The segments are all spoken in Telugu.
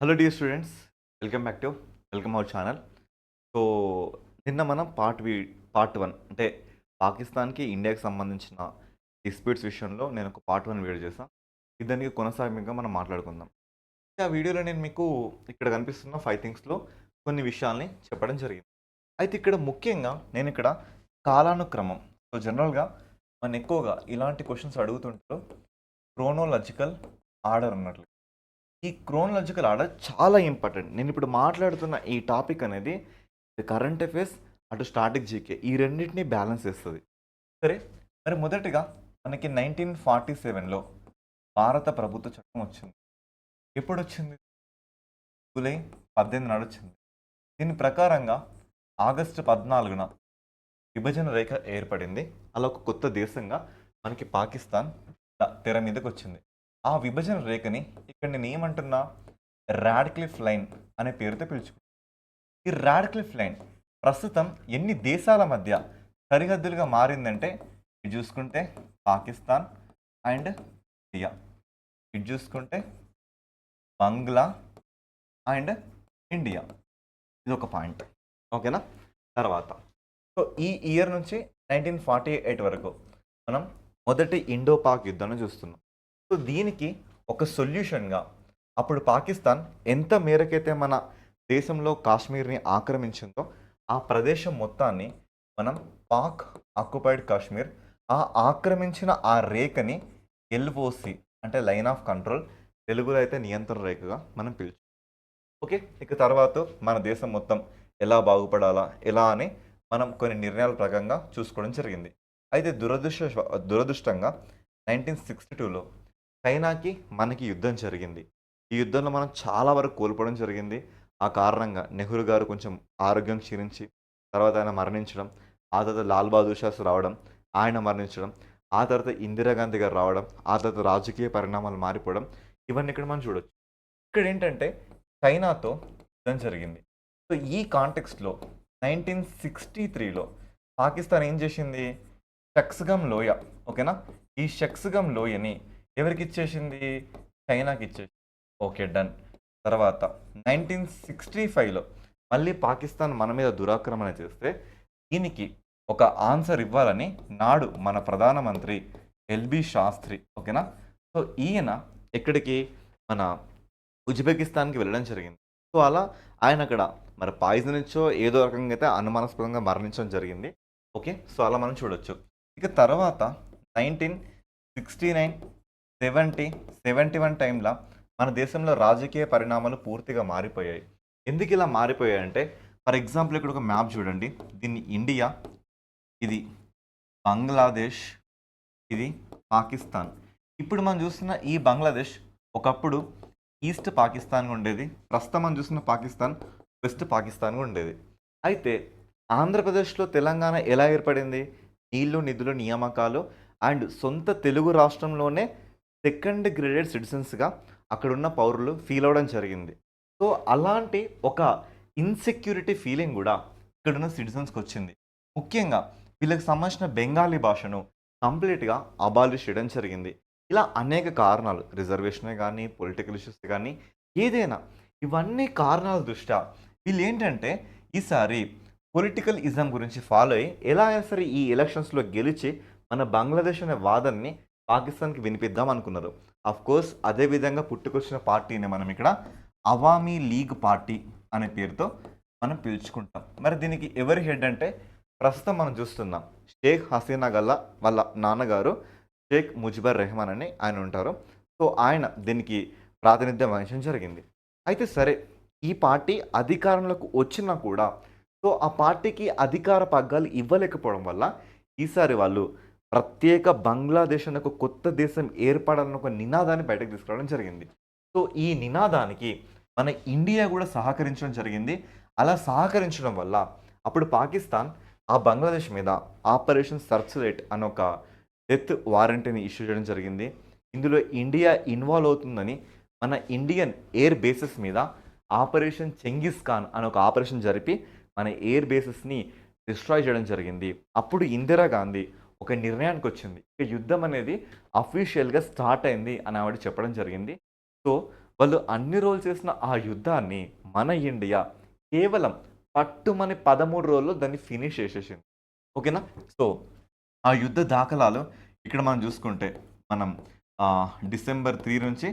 Hello dear students, welcome our channel. So నిన్న మనం పార్ట్ వన్ అంటే పాకిస్తాన్కి ఇండియాకి సంబంధించిన డిస్ప్యూట్స్ విషయంలో నేను ఒక పార్ట్ వన్ వీడియో చేశాను. దానికి కొనసాగింపుగా మనం మాట్లాడుకుందాం. ఆ వీడియోలో నేను మీకు ఇక్కడ కనిపిస్తున్న 5 థింగ్స్లో కొన్ని విషయాల్ని చెప్పడం జరిగింది. అయితే ఇక్కడ ముఖ్యంగా నేను ఇక్కడ కాలానుక్రమం, సో జనరల్గా మనం ఎక్కువగా ఇలాంటి క్వశ్చన్స్ అడుగుతుంటారు క్రోనోలాజికల్ ఆర్డర్ అన్నట్లు. ఈ క్రోనలాజికల్ ఆర్డర్ చాలా ఇంపార్టెంట్. నేను ఇప్పుడు మాట్లాడుతున్న ఈ టాపిక్ అనేది కరెంట్ అఫైర్స్, అటు స్టాటిక్ జీకే ఈ రెండింటిని బ్యాలెన్స్ చేస్తుంది. సరే, మరి మొదటిగా మనకి 1947లో భారత ప్రభుత్వ చట్టం వచ్చింది. ఎప్పుడు వచ్చింది? జూలై 18 నాడు వచ్చింది. దీని ప్రకారంగా ఆగస్టు 14న విభజన రేఖ ఏర్పడింది. అలా ఒక కొత్త దేశంగా మనకి పాకిస్తాన్ తెర మీదకి వచ్చింది. ఆ విభజన రేఖని ఇక్కడ నేను ఏమంటున్నా, రాడ్క్లిఫ్ లైన్ అనే పేరుతో పిలుచుకున్నాను. ఈ రాడ్క్లిఫ్ లైన్ ప్రస్తుతం ఎన్ని దేశాల మధ్య సరిహద్దులుగా మారిందంటే, ఇది చూసుకుంటే పాకిస్తాన్ అండ్ ఇండియా, ఇది చూసుకుంటే బంగ్లా అండ్ ఇండియా. ఇది ఒక పాయింట్, ఓకేనా? తర్వాత సో ఈ ఇయర్ నుంచి 1948 వరకు మనం మొదటి ఇండో పాక్ యుద్ధాన్ని చూస్తున్నాం. సో దీనికి ఒక సొల్యూషన్గా అప్పుడు పాకిస్తాన్ ఎంత మేరకైతే మన దేశంలో కాశ్మీర్ని ఆక్రమించిందో ఆ ప్రదేశం మొత్తాన్ని మనం పాక్ ఆక్యుపైడ్ కాశ్మీర్, ఆ ఆక్రమించిన ఆ రేఖని ఎల్ఓసి అంటే లైన్ ఆఫ్ కంట్రోల్, తెలుగులో అయితే నియంత్రణ రేఖగా మనం పిలుచు. ఓకే, ఇక తర్వాత మన దేశం మొత్తం ఎలా బాగుపడాలా ఎలా అని మనం కొన్ని నిర్ణయాల ప్రకారంగా చూసుకోవడం జరిగింది. అయితే దురదృష్టంగా 1962లో చైనాకి మనకి యుద్ధం జరిగింది. ఈ యుద్ధంలో మనం చాలా వరకు కోల్పోవడం జరిగింది. ఆ కారణంగా నెహ్రూ గారు కొంచెం ఆరోగ్యం క్షీణించి తర్వాత ఆయన మరణించడం, ఆ తర్వాత లాల్ బహదూర్ శాస్త్రి రావడం, ఆయన మరణించడం, ఆ తర్వాత ఇందిరాగాంధీ గారు రావడం, ఆ తర్వాత రాజకీయ పరిణామాలు మారిపోవడం, ఇవన్నీ ఇక్కడ మనం చూడొచ్చు. ఇక్కడ ఏంటంటే చైనాతో యుద్ధం జరిగింది. సో ఈ కాంటెక్స్ట్లో 1963లో పాకిస్తాన్ ఏం చేసింది? షక్స్గమ్ లోయ, ఓకేనా? ఈ షక్స్గమ్ లోయని ఎవరికి ఇచ్చేసింది? చైనాకి ఇచ్చేసింది. Okay, done. తర్వాత 1965లో మళ్ళీ పాకిస్తాన్ మన మీద దురాక్రమణ చేస్తే దీనికి ఒక ఆన్సర్ ఇవ్వాలని నాడు మన ప్రధానమంత్రి ఎల్బి శాస్త్రి, ఓకేనా? సో ఈయన ఎక్కడికి, మన ఉజ్బెకిస్తాన్కి వెళ్ళడం జరిగింది. సో అలా ఆయన అక్కడ మరి పాయిజన్ ఇచ్చో ఏదో రకంగా అయితే అనుమానాస్పదంగా మరణించడం జరిగింది. ఓకే, సో అలా మనం చూడొచ్చు. ఇక తర్వాత 1969, 70, 71 టైంలో మన దేశంలో రాజకీయ పరిణామాలు పూర్తిగా మారిపోయాయి. ఎందుకు ఇలా మారిపోయాయంటే, ఫర్ ఎగ్జాంపుల్ ఇక్కడ ఒక మ్యాప్ చూడండి. దీన్ని ఇండియా, ఇది బంగ్లాదేశ్, ఇది పాకిస్తాన్. ఇప్పుడు మనం చూస్తున్న ఈ బంగ్లాదేశ్ ఒకప్పుడు ఈస్ట్ పాకిస్తాన్గా ఉండేది. ప్రస్తుతం మనం చూస్తున్న పాకిస్తాన్ వెస్ట్ పాకిస్తాన్గా ఉండేది. అయితే ఆంధ్రప్రదేశ్లో తెలంగాణ ఎలా ఏర్పడింది? నీళ్లు, నిధులు, నియామకాలు అండ్ సొంత తెలుగు రాష్ట్రంలోనే సెకండ్ గ్రేడెడ్ సిటిజన్స్గా అక్కడున్న పౌరులు ఫీల్ అవ్వడం జరిగింది. సో అలాంటి ఒక ఇన్సెక్యూరిటీ ఫీలింగ్ కూడా ఇక్కడున్న సిటిజన్స్కి వచ్చింది. ముఖ్యంగా వీళ్ళకి సంబంధించిన బెంగాలీ భాషను కంప్లీట్గా అబాలిష్ చేయడం జరిగింది. ఇలా అనేక కారణాలు, రిజర్వేషనే కానీ, పొలిటికల్ ఇష్యూస్ కానీ, ఏదైనా ఇవన్నీ కారణాల దృష్ట్యా వీళ్ళు ఏంటంటే ఈసారి పొలిటికల్ ఇజం గురించి ఫాలో అయ్యి ఎలా అయినా సరే ఈ ఎలక్షన్స్లో గెలిచి మన బంగ్లాదేశ్ అనే వాదనని పాకిస్తాన్కి వినిపిద్దాం అనుకున్నారు. కోర్స్ అదేవిధంగా పుట్టుకొచ్చిన పార్టీని మనం ఇక్కడ అవామీ లీగ్ పార్టీ అనే పేరుతో మనం పిలుచుకుంటాం. మరి దీనికి ఎవరి హెడ్ అంటే ప్రస్తుతం మనం చూస్తున్నాం షేక్ హసీనా గల్లా వాళ్ళ నాన్నగారు షేక్ ముజిబర్ రెహమాన్ అని ఆయన ఉంటారు. సో ఆయన దీనికి ప్రాతినిధ్యం వహించడం జరిగింది. అయితే సరే, ఈ పార్టీ అధికారంలోకి వచ్చినా కూడా సో ఆ పార్టీకి అధికార పగ్గాలు ఇవ్వలేకపోవడం వల్ల ఈసారి వాళ్ళు ప్రత్యేక బంగ్లాదేశ్ అనే ఒక కొత్త దేశం ఏర్పడాలని ఒక నినాదాన్ని బయటకు తీసుకురావడం జరిగింది. సో ఈ నినాదానికి మన ఇండియా కూడా సహకరించడం జరిగింది. అలా సహకరించడం వల్ల అప్పుడు పాకిస్తాన్ ఆ బంగ్లాదేశ్ మీద ఆపరేషన్ సర్చ్లైట్ అనే ఒక డెత్ వారెంట్ని ఇష్యూ చేయడం జరిగింది. ఇందులో ఇండియా ఇన్వాల్వ్ అవుతుందని మన ఇండియన్ ఎయిర్ బేసెస్ మీద ఆపరేషన్ చెంగిస్ ఖాన్ అనే ఒక ఆపరేషన్ జరిపి మన ఎయిర్ బేసెస్ని డిస్ట్రాయ్ చేయడం జరిగింది. అప్పుడు ఇందిరాగాంధీ ఒక నిర్ణయానికి వచ్చింది, ఇక యుద్ధం అనేది అఫీషియల్గా స్టార్ట్ అయింది అని ఆవిడ చెప్పడం జరిగింది. సో వాళ్ళు అన్ని రోజులు చేసిన ఆ యుద్ధాన్ని మన ఇండియా కేవలం పట్టుమని 13 రోజుల్లో దాన్ని ఫినిష్ చేసేసింది. ఓకేనా? సో, ఆ యుద్ధ దాఖలాలు ఇక్కడ మనం చూసుకుంటే మనం డిసెంబర్ 3 నుంచి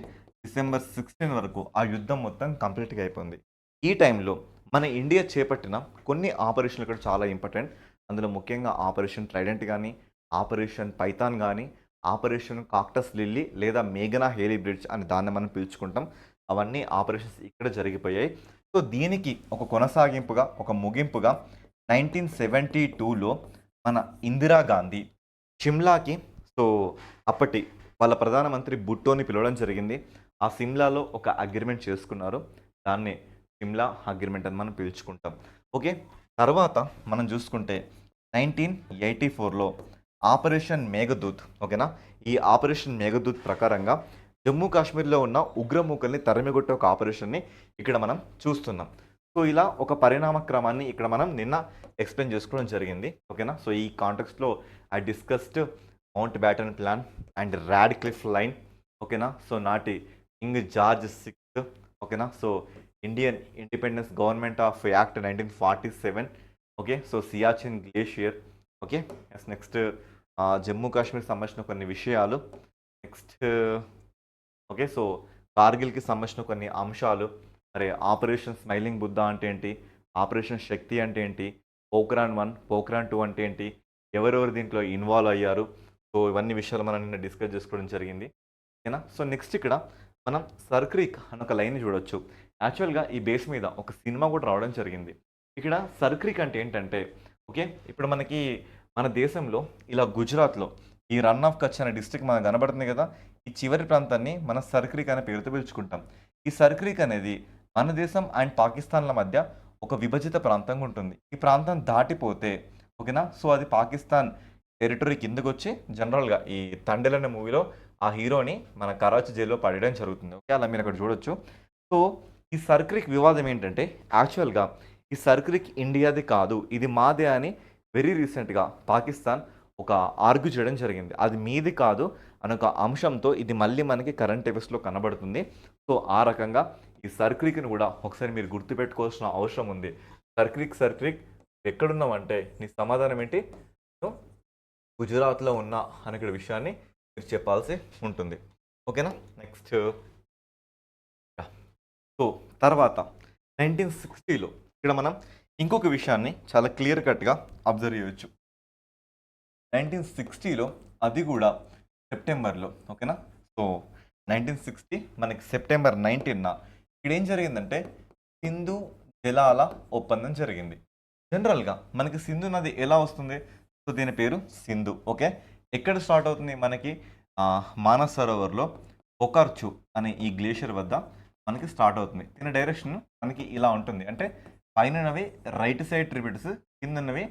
డిసెంబర్ 16 వరకు ఆ యుద్ధం మొత్తం కంప్లీట్‌గా అయిపోయింది. ఈ టైంలో మన ఇండియా చేపట్టిన కొన్ని ఆపరేషన్‌లు కూడా చాలా ఇంపార్టెంట్. అందులో ముఖ్యంగా ఆపరేషన్ ట్రైడెంట్ గాని, ఆపరేషన్ పైథాన్ గాని, ఆపరేషన్ కాక్టస్ లిల్లీ లేదా మేఘనా హేలీ బ్రిడ్జ్ అని దాన్ని మనం పిలుచుకుంటాం. అవన్నీ ఆపరేషన్స్ ఇక్కడ జరిగిపోయాయి. సో, దీనికి ఒక కొనసాగింపుగా, ఒక ముగింపుగా 1972లో మన ఇందిరాగాంధీ షిమ్లాకి సో, అప్పటి వాళ్ళ ప్రధానమంత్రి భుట్టోని పిలవడం జరిగింది. ఆ సిమ్లాలో ఒక అగ్రీమెంట్ చేసుకున్నారు. దాన్ని సిమ్లా అగ్రీమెంట్ అని మనం పిలుచుకుంటాం. ఓకే. తర్వాత మనం చూసుకుంటే 1984లో ఆపరేషన్ మేఘదూత్ ఓకేనా? ఈ ఆపరేషన్ మేఘదూత్ ప్రకారంగా జమ్మూ కాశ్మీర్‌లో ఉన్న ఉగ్రమూకల్ని తరిమికొట్టే ఒక ఆపరేషన్‌ని ఇక్కడ మనం చూస్తున్నాం. సో, ఇలా ఒక పరిణామ క్రమాన్ని ఇక్కడ మనం నిన్న ఎక్స్‌ప్లెయిన్ చేసుకోవడం జరిగింది. ఓకేనా? సో, ఈ కాంటెక్స్ట్‌లో I discussed Mountbatten plan and Radcliffe line ఓకేనా? సో, నాటి కింగ్ జార్జ్ సిక్స్త్ ఓకేనా? So, Indian independence government of act 1947 okay. So, Siachen glacier okay. Next Jammu కాశ్మీర్‌కి సంబంధించిన కొన్ని విషయాలు. Next okay. సో, కార్గిల్‌కి సంబంధించిన కొన్ని అంశాలు. మరి ఆపరేషన్ స్మైలింగ్ బుద్ధ అంటే ఏంటి? ఆపరేషన్ శక్తి అంటే ఏంటి? పోఖ్రాన్ 1, పోఖ్రాన్ 2 అంటే ఏంటి? ఎవరెవరు దీంట్లో ఇన్వాల్వ్ అయ్యారు? సో, ఇవన్నీ విషయాలు మనం నిన్న డిస్కస్ చేసుకోవడం జరిగింది. ఓకేనా? సో, నెక్స్ట్ ఇక్కడ మనం సర్క్రీక్ అని ఒక లైన్‌ని చూడొచ్చు. యాక్చువల్‌గా ఈ బేస్ మీద ఒక సినిమా కూడా రావడం జరిగింది. ఇక్కడ సర్క్రీక్ అంటే ఏంటంటే ఓకే. ఇప్పుడు మనకి మన దేశంలో ఇలా గుజరాత్‌లో ఈ రన్ ఆఫ్ కచ్ అనే డిస్ట్రిక్ట్ మనకు కనబడుతుంది కదా! ఈ చివరి ప్రాంతాన్ని మనం సర్క్రీక్ అనే పేరుతో పిలుచుకుంటాం. ఈ సర్క్రీక్ అనేది మన దేశం అండ్ పాకిస్తాన్‌ల మధ్య ఒక విభజిత ప్రాంతంగా ఉంటుంది. ఈ ప్రాంతం దాటిపోతే ఓకేనా? సో, అది పాకిస్తాన్ టెరిటరీ కిందకొచ్చి జనరల్‌గా ఈ 'తండేల్' అనే మూవీలో ఆ హీరోని మన కరాచీ జైల్‌లో పడేయడం జరుగుతుంది. ఓకే. అలా మీరు అక్కడ చూడొచ్చు. సో, ఈ సర్క్రీక్ వివాదం ఏంటంటే యాక్చువల్‌గా ఈ సర్క్రీక్ ఇండియాది కాదు. ఇది మాదే అని వెరీ రీసెంట్‌గా పాకిస్తాన్ ఒక ఆర్గ్యూ చేయడం జరిగింది. అది మీది కాదు అనే ఒక అంశంతో ఇది మళ్ళీ మనకి కరెంట్ అఫైర్స్‌లో కనబడుతుంది. సో, ఆ రకంగా ఈ సర్క్రీక్‌ని కూడా ఒకసారి మీరు గుర్తుపెట్టుకోవాల్సిన అవసరం ఉంది. సర్క్రీక్ ఎక్కడున్నావంటే నీ సమాధానం ఏంటి? నువ్వు గుజరాత్‌లో ఉన్నా అనే విషయాన్ని మీరు చెప్పాల్సి ఉంటుంది. ఓకేనా? నెక్స్ట్ సో, తర్వాత 1960లో ఇక్కడ మనం ఇంకొక విషయాన్ని చాలా క్లియర్ కట్‌గా అబ్జర్వ్ చేయొచ్చు. 1960లో అది కూడా సెప్టెంబర్‌లో ఓకేనా? సో, 1960 మనకి సెప్టెంబర్ 19న ఇక్కడేం జరిగిందంటే సింధు జలాల ఒప్పందం జరిగింది. జనరల్‌గా మనకి సింధు నది ఎలా వస్తుంది? సో, దీని పేరు సింధు ఓకే. ఎక్కడ స్టార్ట్ అవుతుంది? మనకి మానస్ సరోవర్‌లో పొఖర్చు అనే ఈ గ్లేషియర్ వద్ద మనకి స్టార్ట్ అవుతుంది. దీని డైరెక్షన్ మనకి ఇలా ఉంటుంది. అంటే పైనున్నవి రైట్ సైడ్ ట్రిబ్యూటరీస్, కిందున్నవి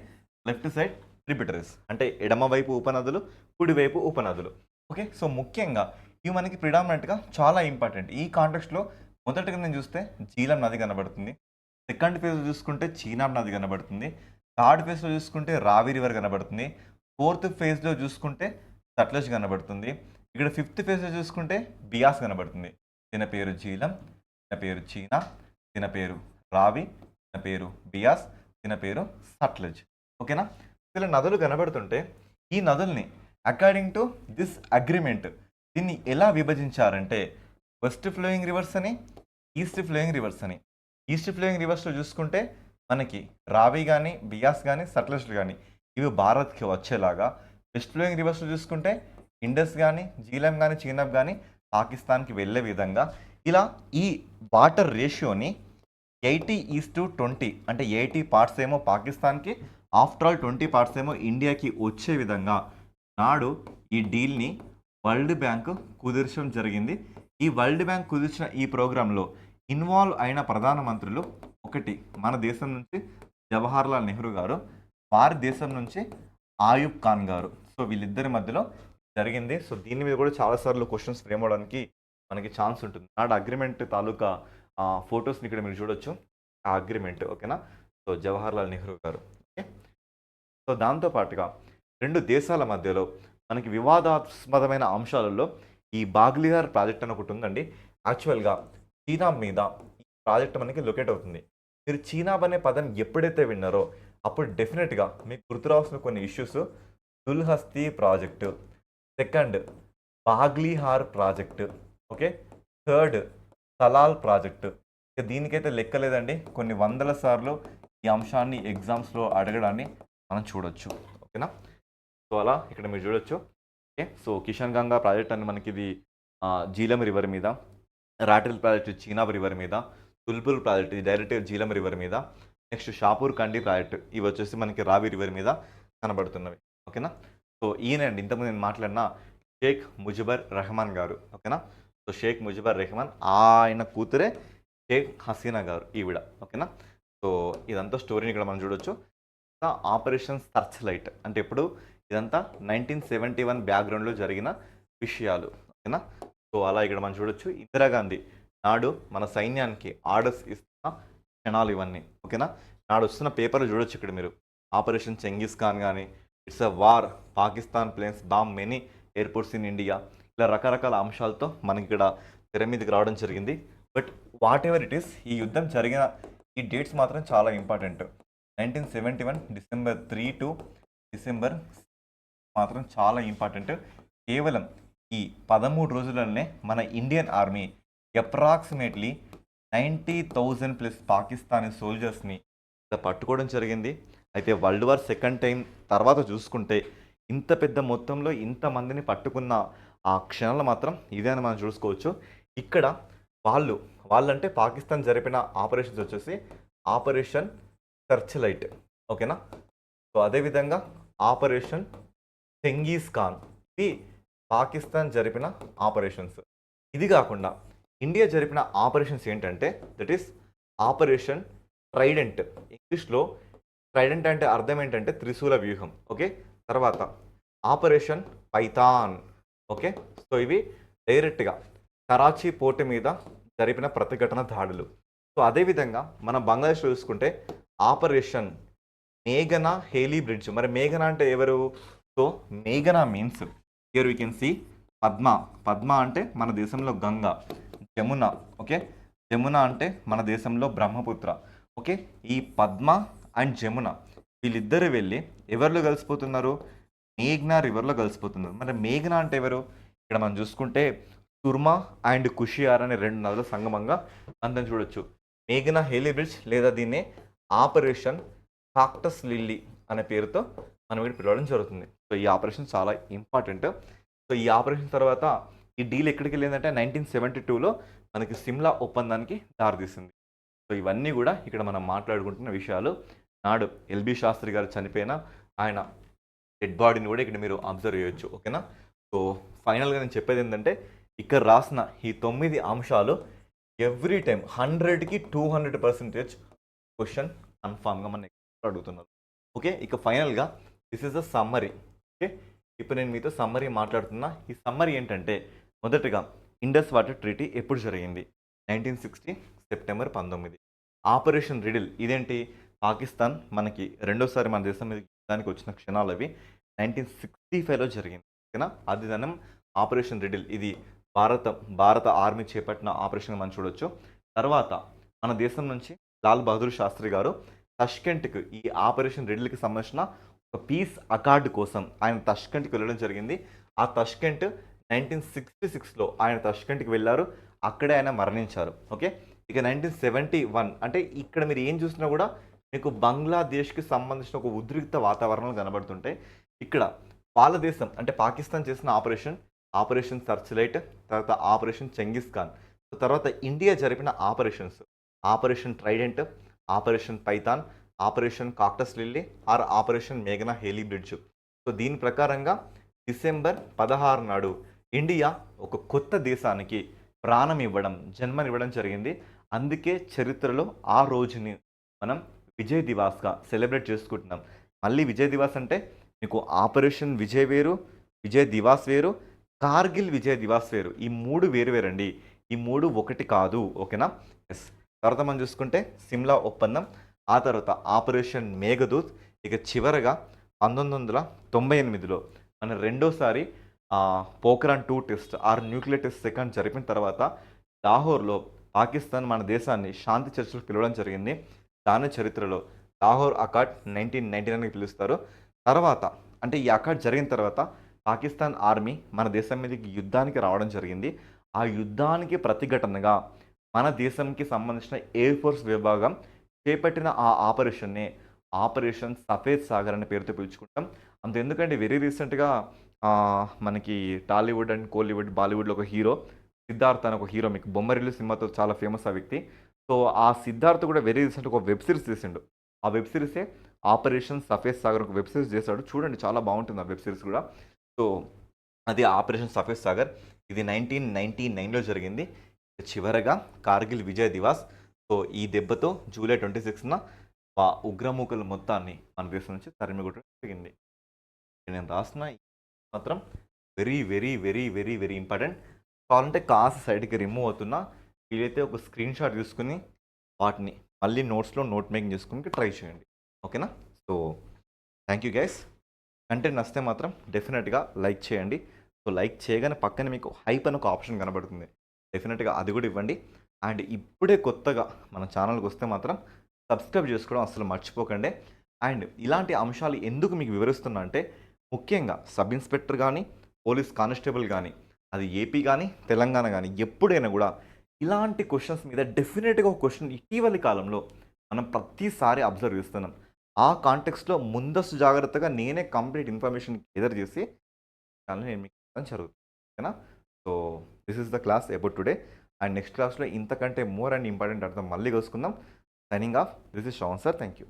లెఫ్ట్ సైడ్ ట్రిబ్యూటరీస్. అంటే ఎడమ వైపు ఉపనదులు, కుడివైపు ఉపనదులు. ఓకే. సో, ముఖ్యంగా ఇవి మనకి ప్రిడామినెంట్‌గా చాలా ఇంపార్టెంట్. ఈ కాంటెక్స్ట్‌లో మొదటగా నేను చూస్తే జీలం నది కనబడుతుంది. సెకండ్ ఫేజ్‌లో చూసుకుంటే చీనాబ్ నది కనబడుతుంది. థర్డ్ ఫేజ్‌లో చూసుకుంటే రావి రివర్ కనబడుతుంది. ఫోర్త్ ఫేజ్‌లో చూసుకుంటే సట్లెజ్ కనబడుతుంది. ఇక్కడ ఫిఫ్త్ ఫేజ్‌లో చూసుకుంటే బియాస్ కనబడుతుంది. దీని పేరు జీలం, దీని పేరు చీనా, దీని పేరు రావి, దీని పేరు బియాస్, దీని పేరు సట్లెజ్. ఓకేనా? ఇలా నదులు కనబడుతుంటే ఈ నదుల్ని అకార్డింగ్ టు దిస్ అగ్రిమెంట్ దీన్ని ఎలా విభజించారంటే వెస్ట్ ఫ్లోయింగ్ రివర్స్ అని, ఈస్ట్ ఫ్లోయింగ్ రివర్స్ అని. ఈస్ట్ ఫ్లోయింగ్ రివర్స్‌లో చూసుకుంటే మనకి రావి గానీ, బియాస్ గానీ, సట్లెజ్‌లు గానీ ఇవి భారత్‌కి వచ్చేలాగా, వెస్ట్ ఫ్లోయింగ్ రివర్స్‌లో చూసుకుంటే ఇండస్ గానీ, జీలం గానీ, చీనాబ్ గానీ పాకిస్తాన్‌కి వెళ్ళే విధంగా ఇలా ఈ వాటర్ రేషియోని 80:20 అంటే 80 పార్ట్స్ ఏమో పాకిస్తాన్‌కి, ఆఫ్టర్ ఆల్ 20 పార్ట్స్ ఏమో ఇండియాకి వచ్చే విధంగా నాడు ఈ డీల్‌ని వరల్డ్ బ్యాంక్ కుదిర్చడం జరిగింది. ఈ వరల్డ్ బ్యాంక్ కుదిర్చిన ఈ ప్రోగ్రాంలో ఇన్వాల్వ్ అయిన ప్రధానమంత్రులు ఒకటి మన దేశం నుంచి జవహర్లాల్ నెహ్రూ గారు, వారి దేశం నుంచి ఆయూబ్ ఖాన్ గారు. సో, వీళ్ళిద్దరి మధ్యలో జరిగింది. సో, దీని మీద కూడా చాలాసార్లు క్వశ్చన్స్ ఫ్రేమ్ అవ్వడానికి మనకి ఛాన్స్ ఉంటుంది. నాడు అగ్రిమెంట్ తాలూకా ఫోటోస్‌ని ఇక్కడ మీరు చూడొచ్చు. ఆ అగ్రిమెంట్ ఓకేనా? సో, జవహర్లాల్ నెహ్రూ గారు. ఓకే. సో, దాంతో పాటుగా 2 దేశాల మధ్యలో మనకి వివాదాస్పదమైన అంశాలలో ఈ బాగ్లిహార్ ప్రాజెక్ట్ అని ఒకటి ఉందండి. యాక్చువల్‌గా చీనాబ్ మీద ఈ ప్రాజెక్ట్ మనకి లొకేట్ అవుతుంది. మీరు చీనాబ్ అనే పదం ఎప్పుడైతే విన్నారో అప్పుడు డెఫినెట్‌గా మీకు గుర్తురావాల్సిన కొన్ని issues Dulhasti project, second Baglihar project, okay. Third Salal project. ఇక దీనికైతే లెక్కలేదండి. కొన్ని వందల సార్లు ఈ అంశాన్ని ఎగ్జామ్స్‌లో అడగడాన్ని మనం చూడొచ్చు. ఓకేనా? సో, అలా ఇక్కడ మీరు చూడొచ్చు. Okay. So, Kishan Ganga project అని మనకిది జీలం రివర్ మీద, రాటెల్ ప్రాజెక్ట్ చీనాబ్ రివర్ మీద, తుల్పుల్ ప్రాజెక్ట్ ఇది డైరెక్ట్ జీలం రివర్ మీద, నెక్స్ట్ షాపూర్ కండి ప్రాజెక్ట్ ఇవి వచ్చేసి మనకి రావి రివర్ మీద కనబడుతున్నవి. ఓకేనా? సో, ఈయనండి ఇంతకుముందు నేను మాట్లాడిన షేక్ ముజిబర్ రెహమాన్ గారు. ఓకేనా? సో, షేక్ ముజిబర్ రెహమాన్ ఆయన కూతురే షేక్ హసీనా గారు ఈవిడ. ఓకేనా? సో, ఇదంతా స్టోరీని ఇక్కడ మనం చూడొచ్చు. ఆపరేషన్ సర్చ్ లైట్ అంటే ఇప్పుడు ఇదంతా 1971 బ్యాక్గ్రౌండ్లో జరిగిన విషయాలు. ఓకేనా? సో, అలా ఇక్కడ మనం చూడొచ్చు. ఇందిరాగాంధీ నాడు మన సైన్యానికి ఆర్డర్స్ ఇస్తున్న క్షణాలు ఇవన్నీ. ఓకేనా? నాడు వస్తున్న పేపర్లు చూడొచ్చు ఇక్కడ మీరు. ఆపరేషన్ చెంగిస్ ఖాన్ కానీ, it's a war, Pakistan planes bomb many airports in India, ఇలా రకరకాల అంశాలతో మనకి ఇక్కడ తెర మీదకి రావడం జరిగింది. But whatever it is, ఈ యుద్ధం జరిగిన ఈ డేట్స్ మాత్రం చాలా ఇంపార్టెంట్. 1971 డిసెంబర్ 3 టు డిసెంబర్ మాత్రం చాలా ఇంపార్టెంట్. కేవలం ఈ 13 రోజులనే మన Indian army approximately 90,000 plus Pakistani సోల్జర్స్ని పట్టుకోవడం జరిగింది. అయితే వరల్డ్ వార్ సెకండ్ టైం తర్వాత చూసుకుంటే ఇంత పెద్ద మొత్తంలో ఇంతమందిని పట్టుకున్న ఆ క్షణాలు మాత్రం ఇదే అని మనం చూసుకోవచ్చు. ఇక్కడ వాళ్ళంటే పాకిస్తాన్ జరిపిన ఆపరేషన్స్ వచ్చేసి ఆపరేషన్ సర్చ్ లైట్. ఓకేనా? సో, అదేవిధంగా ఆపరేషన్ చెంగీస్ ఖాన్ ఇది పాకిస్తాన్ జరిపిన ఆపరేషన్స్. ఇది కాకుండా ఇండియా జరిపిన ఆపరేషన్స్ ఏంటంటే దట్ ఈస్ ఆపరేషన్ ట్రైడెంట్. ఇంగ్లీష్లో ట్రైడెంట్ అంటే అర్థం ఏంటంటే త్రిశూల వ్యూహం. ఓకే. తర్వాత ఆపరేషన్ పైథాన్. ఓకే. సో, ఇవి డైరెక్ట్గా కరాచీ పోర్టు మీద జరిపిన ప్రతిఘటన దాడులు. సో, అదేవిధంగా మనం బంగ్లాదేశ్లో చూసుకుంటే ఆపరేషన్ మేఘనా హేలీ బ్రిడ్జ్. మరి మేఘనా అంటే ఎవరు? సో, మేఘనా means here you can see Padma అంటే మన దేశంలో గంగా, జమున. ఓకే. జమున అంటే మన దేశంలో బ్రహ్మపుత్ర. ఓకే. ఈ పద్మ అండ్ జమున వీళ్ళిద్దరు వెళ్ళి ఎవరిలో కలిసిపోతున్నారు? మేఘ్నా రివర్లో కలిసిపోతున్నారు. మరి మేఘనా అంటే ఎవరు? ఇక్కడ మనం చూసుకుంటే సుర్మా అండ్ కుషియార్ అనే రెండు నదుల సంగమంగా మనం చూడొచ్చు. మేఘనా హేలీ బ్రిడ్జ్ లేదా దీన్నే ఆపరేషన్ కాక్టస్ లిల్లీ అనే పేరుతో మనం ఇక్కడ పిలవడం జరుగుతుంది. సో, ఈ ఆపరేషన్ చాలా ఇంపార్టెంట్. సో, ఈ ఆపరేషన్ తర్వాత ఈ డీల్ ఎక్కడికి వెళ్ళిందంటే 1972లో మనకి సిమ్లా ఒప్పందానికి దారితీసింది. సో, ఇవన్నీ కూడా ఇక్కడ మనం మాట్లాడుకుంటున్న విషయాలు. నాడు ఎల్బి శాస్త్రి గారు చనిపోయిన ఆయన డెడ్ బాడీని కూడా ఇక్కడ మీరు అబ్జర్వ్ చేయొచ్చు. ఓకేనా? సో, ఫైనల్గా నేను చెప్పేది ఏంటంటే ఇక్కడ రాసిన ఈ 9 అంశాలు ఎవ్రీ టైం 100కి 200% క్వశ్చన్ కన్ఫామ్గా మన అడుగుతున్నారు. ఓకే. ఇక ఫైనల్గా this is a summary. Okay. ఇప్పుడు నేను మీతో సమ్మరీ మాట్లాడుతున్నా. ఈ సమ్మరీ ఏంటంటే మొదటగా ఇండస్ వాటర్ ట్రీటీ ఎప్పుడు జరిగింది? 1960 సెప్టెంబర్ 19. ఆపరేషన్ రిడిల్ ఇదేంటి? పాకిస్తాన్ మనకి రెండోసారి మన దేశం మీద యుద్ధానికి వచ్చిన క్షణాలు అవి 1965లో జరిగింది. ఓకేనా? అదిదనం ఆపరేషన్ రిడిల్ ఇది భారత ఆర్మీ చేపట్టిన ఆపరేషన్ మనం చూడొచ్చు. తర్వాత మన దేశం నుంచి లాల్ బహదూర్ శాస్త్రి గారు తష్కెంట్కి ఈ ఆపరేషన్ రిడిల్కి సంబంధించిన ఒక పీస్ అకార్డు కోసం ఆయన తష్కెంట్కి వెళ్ళడం జరిగింది. ఆ తష్కెంట్ 1966లో ఆయన తష్కెంట్కి వెళ్ళారు. అక్కడే ఆయన మరణించారు. ఓకే. ఇక 1971 అంటే ఇక్కడ మీరు ఏం చూసినా కూడా మీకు బంగ్లాదేశ్కి సంబంధించిన ఒక ఉద్రిక్త వాతావరణాలు కనబడుతుంటాయి. ఇక్కడ వాళ్ళ దేశం అంటే పాకిస్తాన్ చేసిన ఆపరేషన్ సర్చ్ లైట్, తర్వాత ఆపరేషన్ చెంగిస్ ఖాన్, తర్వాత ఇండియా జరిపిన operation trident, operation python, operation cactus lily or operation మేఘనా హేలీ బ్రిడ్జ్. సో, దీని ప్రకారంగా డిసెంబర్ 16 నాడు ఇండియా ఒక కొత్త దేశానికి జన్మనివ్వడం జరిగింది. అందుకే చరిత్రలో ఆ రోజుని మనం విజయ్ దివాస్గా సెలబ్రేట్ చేసుకుంటున్నాం. మళ్ళీ విజయ్ దివాస్ అంటే మీకు ఆపరేషన్ విజయ్ వేరు, విజయ్ దివాస్ వేరు, కార్గిల్ విజయ్ దివాస్ వేరు. ఈ 3 వేరువేరండి. ఈ 3 ఒకటి కాదు. ఓకేనా? ఎస్. తర్వాత మనం చూసుకుంటే సిమ్లా ఒప్పందం, ఆ తర్వాత ఆపరేషన్ మేఘదూత్, ఇక చివరగా 1998లో మన రెండోసారి Pokhran 2 test or nuclear test second జరిపిన తర్వాత లాహోర్లో పాకిస్తాన్ మన దేశాన్ని శాంతి చర్చలకు పిలవడం జరిగింది. దాని చరిత్రలో లాహోర్ అకార్డ్ 1999కి పిలుస్తారు. తర్వాత అంటే ఈ అకార్డ్ జరిగిన తర్వాత పాకిస్తాన్ ఆర్మీ మన దేశం మీదకి యుద్ధానికి రావడం జరిగింది. ఆ యుద్ధానికి ప్రతిఘటనగా మన దేశంకి సంబంధించిన ఎయిర్ ఫోర్స్ విభాగం చేపట్టిన ఆ ఆపరేషన్‌నే ఆపరేషన్ సఫేద్ సాగర్ అనే పేరుతో పిలుచుకుంటాం. అంతెందుకండి వెరీ రీసెంట్‌గా మనకి టాలీవుడ్ అండ్ కోలీవుడ్, బాలీవుడ్‌లో ఒక హీరో 'సిద్ధార్థ్' అని ఒక హీరో మీకు 'బొమ్మరిల్లు' సినిమాతో చాలా ఫేమస్ ఆ వ్యక్తి. సో, ఆ 'సిద్ధార్థ్' కూడా వెరీ రీసెంట్‌గా ఒక వెబ్ సీరీస్ తీసిండు. ఆ వెబ్ సీరీసే 'ఆపరేషన్ సఫేద్ సాగర్' ఒక వెబ్ సీరీస్ చేశాడు. చూడండి చాలా బావుంటుంది ఆ వెబ్ సీరీస్ కూడా. సో, అది 'ఆపరేషన్ సఫేద్ సాగర్'. ఇది 1999లో జరిగింది. చివరగా 'కార్గిల్ విజయ్ దివాస్'. సో, ఈ దెబ్బతో జూలై 26న ఉగ్రమూకలు మొత్తాన్ని మన దేశం నుంచి తరిమికొట్టడం జరిగింది. నేను రాసిన ఈ మాత్రం very, very, very, very, very important. కావాలంటే కాస్త సైడ్‌కి రిమూవ్ అవుతున్నా. వీలైతే ఒక స్క్రీన్ షాట్ తీసుకొని వాటిని మళ్ళీ నోట్స్‌లో నోట్ మేకింగ్ చేసుకోనికి ట్రై చేయండి. ఓకేనా? So, thank you guys. Content నచ్చితే మాత్రం డెఫినెట్‌గా లైక్ చేయండి. సో, లైక్ చేయగానే పక్కన మీకు హైప్ అని ఒక ఆప్షన్ కనబడుతుంది. డెఫినెట్‌గా అది కూడా ఇవ్వండి. అండ్ ఇప్పుడే కొత్తగా మన ఛానల్‌కి వస్తే మాత్రం సబ్స్క్రైబ్ చేసుకోవడం అస్సలు మర్చిపోకండి. అండ్ ఇలాంటి అంశాలు ఎందుకు మీకు వివరిస్తున్నా అంటే ముఖ్యంగా సబ్ ఇన్స్‌పెక్టర్ గానీ, పోలీస్ కానిస్టేబుల్ గానీ, అది ఏపీ గానీ, తెలంగాణ గానీ ఎప్పుడైనా గూడా ఇలాంటి క్వెషన్స్ మీద డెఫినిట్‌గా ఒక క్వెషన్ ఇటీవలి కాలంలో మనం ప్రతిసారి అబ్జర్వ్ చేస్తున్నాం. ఆ కాంటెక్స్ట్‌లో ముందస్తు జాగ్రత్తగా నేనే కంప్లీట్ ఇన్ఫర్మేషన్ గెదర్ చేసి నేను మీకు ఇవ్వడం జరుగుతుంది. ఓకేనా? So, this is the class about today. And next క్లాస్‌లో ఇంతకంటే మోర్ అండ్ ఇంపార్టెంట్ అర్థం మళ్ళీ కలుసుకుందాం. Signing off. This is Shravan sir. Thank you.